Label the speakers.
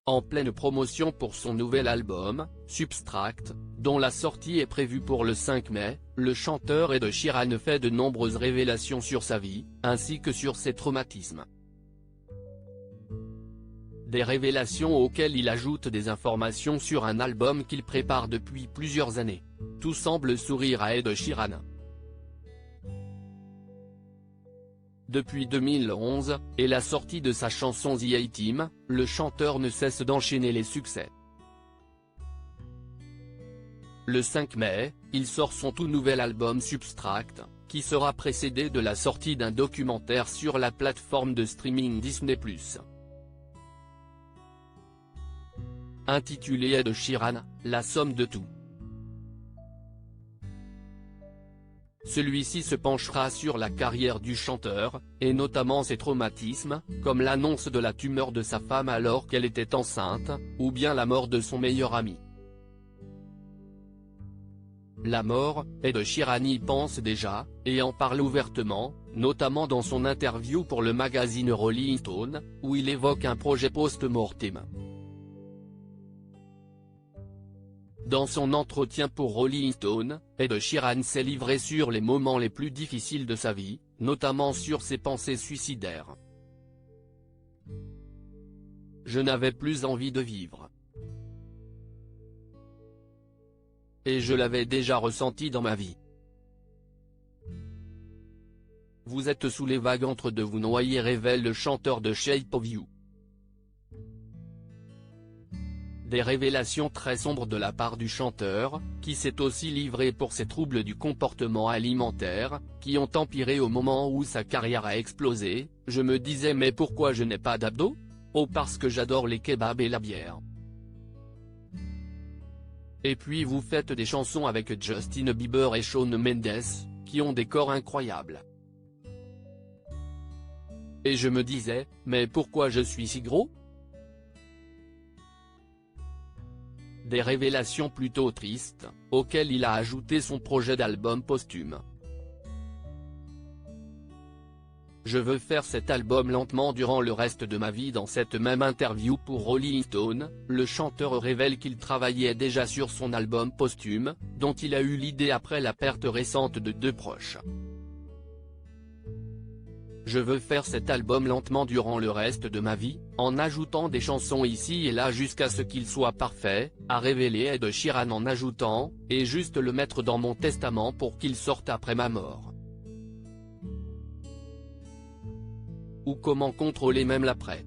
Speaker 1: En pleine promotion pour son nouvel album, Substract, dont la sortie est prévue pour le 5 mai, le chanteur Ed Sheeran fait de nombreuses révélations sur sa vie, ainsi que sur ses traumatismes. Des révélations auxquelles il ajoute des informations sur un album qu'il prépare depuis plusieurs années. Tout semble sourire à Ed Sheeran. Depuis 2011, et la sortie de sa chanson The A-Team, le chanteur ne cesse d'enchaîner les succès. Le 5 mai, il sort son tout nouvel album Substract, qui sera précédé de la sortie d'un documentaire sur la plateforme de streaming Disney+. Intitulé Ed Sheeran, la somme de tout. Celui-ci se penchera sur la carrière du chanteur, et notamment ses traumatismes, comme l'annonce de la tumeur de sa femme alors qu'elle était enceinte, ou bien la mort de son meilleur ami. La mort, Ed Sheeran y pense déjà, et en parle ouvertement, notamment dans son interview pour le magazine Rolling Stone, où il évoque un projet post-mortem. Dans son entretien pour Rolling Stone, Ed Sheeran s'est livré sur les moments les plus difficiles de sa vie, notamment sur ses pensées suicidaires. Je n'avais plus envie de vivre. Et je l'avais déjà ressenti dans ma vie. Vous êtes sous les vagues entre de vous noyer, révèle le chanteur de Shape of You. Des révélations très sombres de la part du chanteur, qui s'est aussi livré pour ses troubles du comportement alimentaire, qui ont empiré au moment où sa carrière a explosé. Je me disais mais pourquoi je n'ai pas d'abdos? Oh parce que j'adore les kebabs et la bière. Et puis vous faites des chansons avec Justin Bieber et Shawn Mendes, qui ont des corps incroyables. Et je me disais, mais pourquoi je suis si gros? Des révélations plutôt tristes, auxquelles il a ajouté son projet d'album posthume. Je veux faire cet album lentement durant le reste de ma vie. Dans cette même interview pour Rolling Stone, le chanteur révèle qu'il travaillait déjà sur son album posthume, dont il a eu l'idée après la perte récente de deux proches. Je veux faire cet album lentement durant le reste de ma vie, en ajoutant des chansons ici et là jusqu'à ce qu'il soit parfait, a révélé Ed Sheeran en ajoutant, et juste le mettre dans mon testament pour qu'il sorte après ma mort. Ou comment contrôler même l'après.